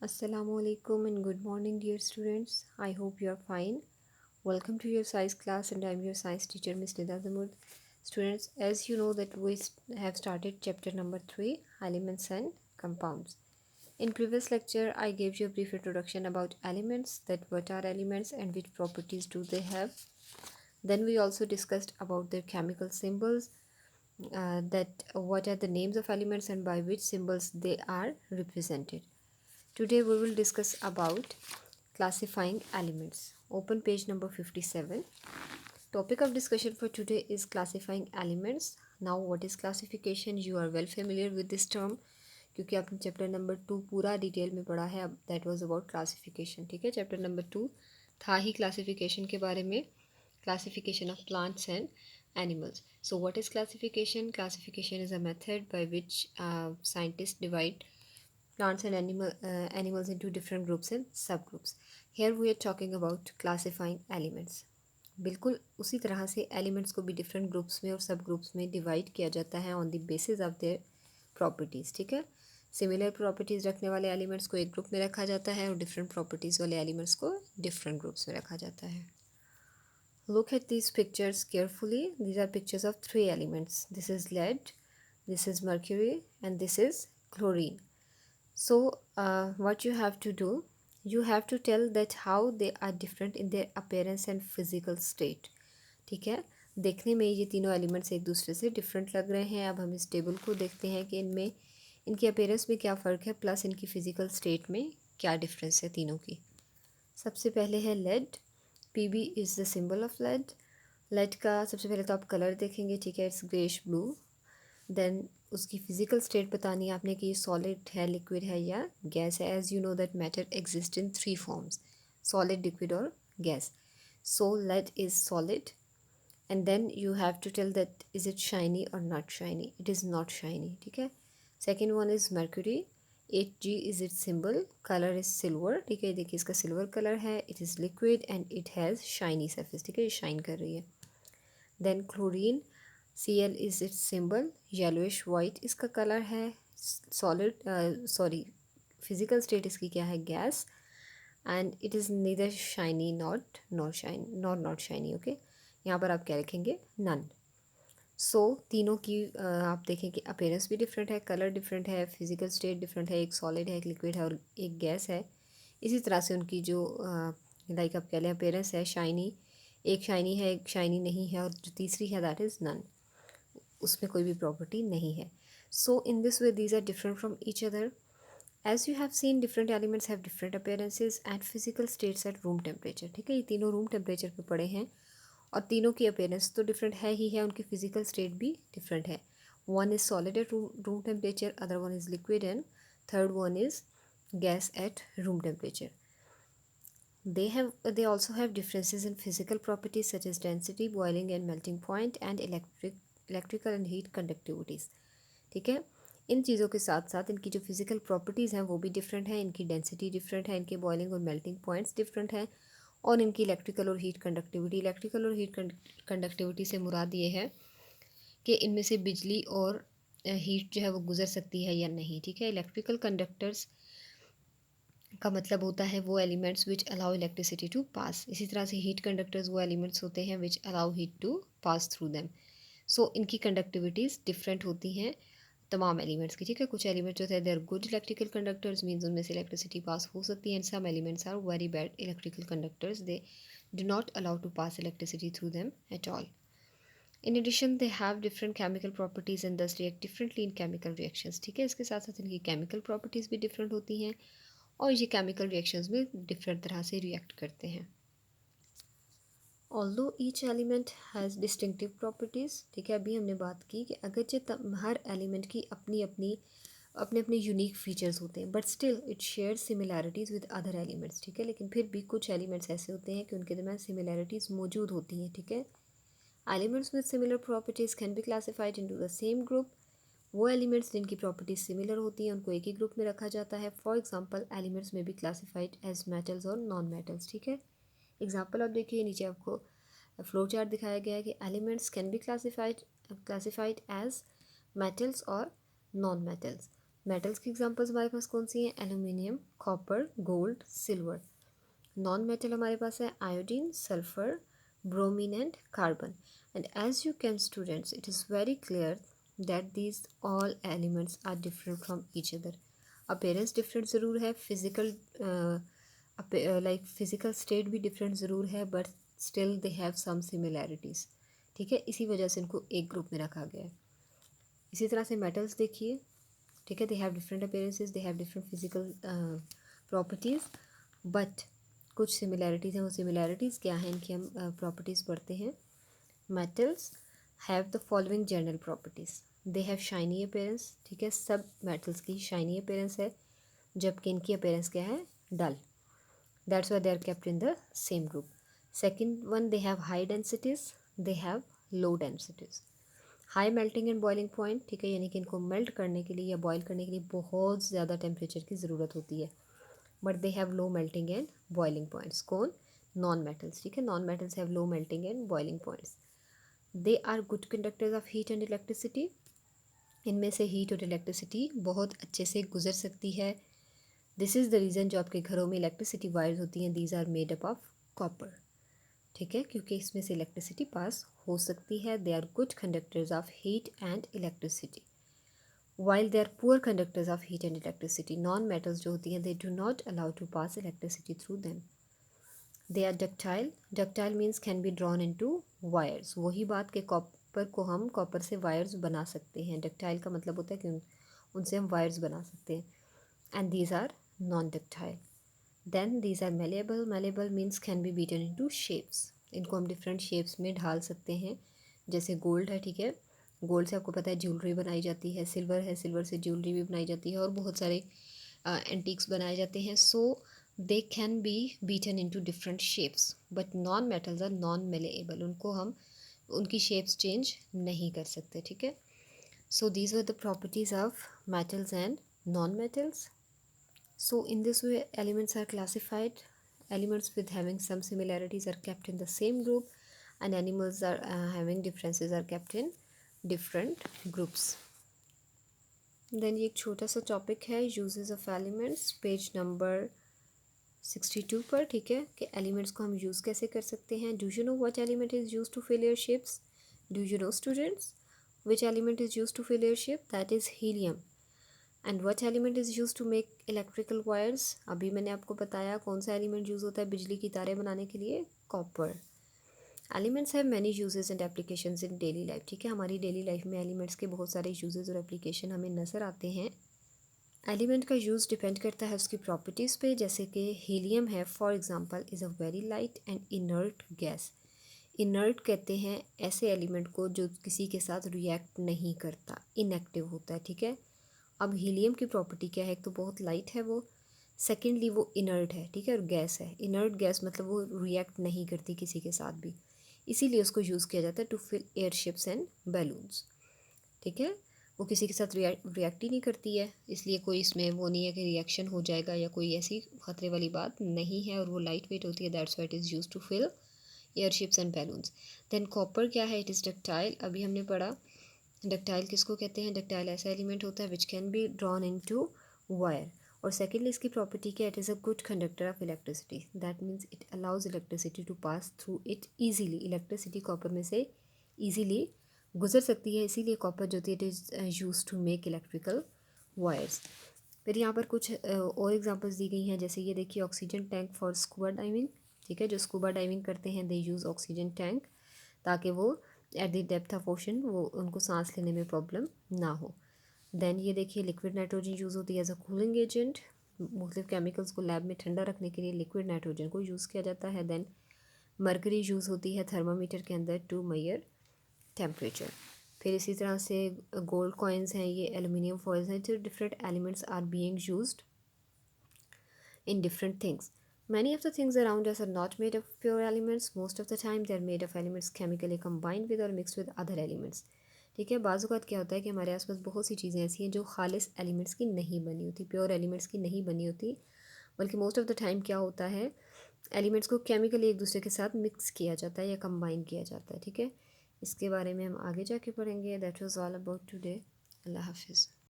Assalamualaikum and good morning, dear students. I hope you are fine. Welcome to your science class, and I'm your science teacher, Miss Nida Zamud. Students, as you know that we have started chapter number 3, elements and compounds. In previous lecture, I gave you a brief introduction about elements, that what are elements and which properties do they have. Then we also discussed about their chemical symbols, that what are the names of elements and by which symbols they are represented. Today we will discuss about classifying elements. Open page number 57. Topic of discussion for today is classifying elements. Now what is classification? You are well familiar with this term क्योंकि आपने chapter number 2 पूरा detail में पढ़ा है. अब that was about classification. ठीक है, chapter number 2 था ही क्लासिफिकेशन के बारे में, classification of plants and animals. So what is classification? Classification is a method by which scientists divide plants and animals into different groups and subgroups. Here we are talking about classifying elements. बिल्कुल उसी तरह से elements को भी different groups में और सब groups में डिवाइड किया जाता है on the basis of their properties. ठीक है, सिमिलर प्रॉपर्टीज़ रखने वाले एलिमेंट्स को एक ग्रुप में रखा जाता है और डिफरेंट प्रॉपर्टीज़ वाले एलिमेंट्स को डिफरेंट ग्रुप्स में रखा जाता है. Look at these pictures carefully. These are pictures of three elements. This is lead, this is mercury, and this is chlorine. So what you have to do, you have to tell that how they are different in their appearance and physical state. ठीक है, देखने में ये तीनों elements एक दूसरे से different लग रहे हैं. अब हम इस टेबल को देखते हैं कि इनमें इनकी अपीयरेंस में क्या फ़र्क है प्लस इनकी फ़िज़िकल स्टेट में क्या डिफरेंस है तीनों की. सबसे पहले है lead. PB is the symbol of lead. Lead का सबसे पहले तो आप कलर देखेंगे. ठीक है, इट्स ग्रेश ब्लू. देन उसकी फ़िज़िकल स्टेट बतानी है आपने कि ये सॉलिड है, लिक्विड है या गैस है. As you know that matter exist in three forms, solid, liquid और gas. So lead is solid. And then you have to tell that is it shiny और not shiny. It is not shiny. ठीक है. Second one is mercury. 8G is it symbol. Colour is silver. ठीक है, देखिए इसका silver colour है. It is liquid and it has shiny surface. ठीक है, ये शाइन कर रही है. Then chlorine. Cl is its symbol. Yellowish white इसका कलर है. सॉलिड सॉरी फिजिकल स्टेट इसकी क्या है, gas. And it is neither shiny not shiny. Okay, यहाँ पर आप क्या लिखेंगे, नन. सो तीनों की आप देखें कि अपीयरेंस भी डिफरेंट है, कलर डिफरेंट है, फिजिकल स्टेट डिफरेंट है. एक सॉलिड है, एक लिक्विड है और एक गैस है. इसी तरह से उनकी जो लाइक आप कह लें अपीयरेंस है, शाइनी, एक शाइनी है एक शाइनी नहीं है और जो तीसरी है दैट इज़ नन, उसमें कोई भी प्रॉपर्टी नहीं है. So in this way these are different from each other. As you have seen different elements have different appearances and physical states at room temperature. ठीक है, ये तीनों रूम टेम्परेचर पे पड़े हैं और तीनों की अपीयरेंस तो डिफरेंट है ही है, उनकी फिजिकल स्टेट भी डिफरेंट है. One is solid at room temperature, other one is liquid and third one is gas at room temperature. They also have differences in physical properties such as density, boiling and melting point, and electrical and heat conductivities. ठीक है, इन चीज़ों के साथ साथ इनकी जो physical properties हैं वो भी डिफरेंट है. इनकी डेंसिटी डिफरेंट है, इनके बॉइलिंग और मेल्टिंग पॉइंट्स डिफरेंट हैं और इनकी इलेक्ट्रिकल और हीट कंडक्टिविटी से मुराद ये है कि इनमें से बिजली और हीट जो है वो गुजर सकती है या नहीं. ठीक है, इलेक्ट्रिकल कंडक्टर्स का मतलब होता है वो elements which allow electricity to pass. इसी तरह से हीट कंडक्टर्स वो एलिमेंट्स होते हैं which allow heat to pass through them. So इनकी कंडक्टिविटीज़ डिफरेंट होती हैं तमाम एलिमेंट्स की. ठीक है, कुछ एलिमेंट्स जो है they are good electrical conductors, means उनमें से इलेक्ट्रिसिटी पास हो सकती है. And some elements are very bad electrical conductors, they do not allow to pass electricity through them at all. In addition, they have different chemical properties and thus react differently in chemical reactions. ठीक है, इसके साथ साथ इनकी chemical properties भी different होती हैं और ये chemical reactions में different तरह से react करते हैं. Although each element has distinctive properties, ठीक है, अभी हमने बात की कि अगरचे हर element की अपनी अपने यूनिक फीचर्स होते हैं, but still it share similarities with other elements. ठीक है, लेकिन फिर भी कुछ एलिमेंट्स ऐसे होते हैं कि उनके दरमियान सिमिलैरिटीज़ मौजूद होती हैं. ठीक है, elements with similar properties can be classified into the same group. वो एलिमेंट्स जिनकी प्रॉपर्टीज सिमिलर होती हैं उनको एक ही ग्रुप में रखा जाता है. फॉर एग्जांपल, एलिमेंट्स में बी क्लासिफाइड एज मेटल्स और नॉन मेटल्स. ठीक है, एग्जांपल आप देखिए, नीचे आपको फ्लो चार्ट दिखाया गया है कि elements can be classified as metals और नॉन मेटल्स. मेटल्स की एग्जांपल्स हमारे पास कौन सी हैं? Aluminium, copper, gold, silver. Non metal हमारे पास है iodine, sulphur, bromine and carbon. And as you can students, it is very clear that these all elements are different from each other. Appearance different ज़रूर है, physical like physical state भी different ज़रूर है, but still they have some similarities. ठीक है, इसी वजह से इनको एक ग्रुप में रखा गया है। इसी तरह से मेटल्स देखिए, ठीक है, they have different appearances, they have different physical properties, but कुछ सिमिलैरिटीज़ हैं। वो सिमिलैरिटीज़ क्या हैं, इनकी हम प्रॉपर्टीज़ पढ़ते हैं। Metals have the following general properties. They have shiny appearance, ठीक है, सब मेटल्स की शाइनी अपेयरेंस है, जबकि इनकी अपेयरेंस क्या है? Dull. That's why they are kept in the same group. Second one, they have high densities, they have low densities. High melting and boiling point, ठीक है, यानी कि इनको मेल्ट करने के लिए या बॉयल करने के लिए बहुत ज़्यादा टेम्परेचर की ज़रूरत होती है, but they have low melting and boiling points. कौन? नॉन मेटल्स, ठीक है, non metals have low melting and boiling points. They are good conductors of heat and electricity. इनमें से हीट और इलेक्ट्रिसिटी बहुत अच्छे से गुजर सकती है। दिस इज़ द रीज़न जो आपके घरों में इलेक्ट्रिसिटी वायर्स होती हैं, these are made up of copper, ठीक है, क्योंकि इसमें से इलेक्ट्रिसिटी पास हो सकती है। They are good conductors of heat and electricity, while they are poor conductors of heat and electricity. Non metals जो होती हैं, they do not allow to pass electricity through them. They are ductile, ductile means can be drawn into wires. वही बात कि copper को हम copper से wires बना सकते हैं। डक्टाइल का मतलब होता है कि उनसे हम वायर्स बना सकते हैं। And these are non ductile. Then these are malleable, malleable means can be beaten into shapes. इनको हम डिफरेंट शेप्स में ढाल सकते हैं। जैसे गोल्ड है, ठीक है, गोल्ड से आपको पता है ज्वेलरी बनाई जाती है। सिल्वर है, सिल्वर से ज्वेलरी भी बनाई जाती है, और बहुत सारे एंटीक्स बनाए जाते हैं। So they can be beaten into different shapes, but non metals are non malleable. उनको हम उनकी शेप्स चेंज नहीं कर सकते, ठीक है। So these were the properties of metals and non metals. So in this way, elements are classified. Elements with having some similarities are kept in the same group, and animals are having differences are kept in different groups. Then ये एक छोटा सा topic है, uses of elements, page number 62 पर, ठीक है, कि elements को हम यूज़ कैसे कर सकते हैं। Do you know what element is use to fill air ships? Do you know students which element is use to fill air ship? That is helium. And what element is use to make electrical wires? अभी मैंने आपको बताया कौन सा element use होता है बिजली की तारें बनाने के लिए? Copper. Elements have many uses and applications in daily life, ठीक है, हमारी डेली लाइफ में एलिमेंट्स के बहुत सारे यूजेस और एप्लीकेशन हमें नज़र आते हैं। एलिमेंट का यूज़ डिपेंड करता है उसकी प्रॉपर्टीज़ पे, जैसे कि हीलियम है for example is a very light and inert gas. Inert कहते हैं ऐसे एलिमेंट को जो किसी के साथ रिएक्ट नहीं करता, इनएक्टिव होता है, ठीक है. अब हीलियम की प्रॉपर्टी क्या है? एक तो बहुत लाइट है वो, सेकेंडली वो इनर्ट है, ठीक है, और गैस है. इनर्ट गैस मतलब वो रिएक्ट नहीं करती किसी के साथ भी, इसीलिए उसको यूज़ किया जाता है to fill airships and balloons, ठीक है. वो किसी के साथ रिएक्ट ही नहीं करती है, इसलिए कोई इसमें वो नहीं है कि रिएक्शन हो जाएगा या कोई ऐसी ख़तरे वाली बात नहीं है, और वो लाइट वेट होती है. That's why it is use to fill airships and balloons. Then copper क्या है? It is ductile. अभी हमने पढ़ा डक्टाइल किसको कहते हैं. डक्टाइल ऐसा एलिमेंट होता है which can be drawn into wire. और सेकेंडली इसकी प्रॉपर्टी क्या? It is a good conductor of electricity. That means it allows electricity to pass through it easily. Electricity copper में से ईजीली गुजर सकती है, इसीलिए कॉपर जो होती है it is use to make electrical wires. फिर यहाँ पर कुछ और एग्जांपल्स दी गई हैं, जैसे ये देखिए oxygen tank for scuba diving, ठीक है, जो स्कूबा डाइविंग करते हैं दे यूज़ ऑक्सीजन टैंक, ताकि वो at the depth of ocean वो उनको सांस लेने में प्रॉब्लम ना हो. देन ये देखिए लिक्विड नाइट्रोजन यूज़ होती है एज अ कूलिंग एजेंट. मुख्तलिफ केमिकल्स को लैब में ठंडा रखने के लिए लिक्विड नाइट्रोजन को यूज़ किया जाता है. देन मरकरी यूज़ होती है थर्मामीटर के अंदर टू मेजर टेम्परेचर. फिर इसी तरह से गोल्ड कॉइन्स हैं, ये एलुमिनियम फॉइल्स हैं. जो different elements are being used in different things. Many of the things around us are not made of pure elements. Most of the time they are made of elements chemically combined with or mixed with other elements. ठीक है, बाज़ औक़ात क्या होता है कि हमारे आसपास बहुत सी चीज़ें ऐसी हैं जो खालिस एलिमेंट्स की नहीं बनी होती, प्योर एलिमेंट्स की नहीं बनी होती, बल्कि मोस्ट ऑफ द टाइम क्या होता है एलिमेंट्स को केमिकली एक दूसरे के साथ मिक्स किया जाता है या कंबाइन किया जाता है, ठीक है. इसके बारे में हम आगे जाके पढ़ेंगे. That was all about today. अल्लाह हाफिज़.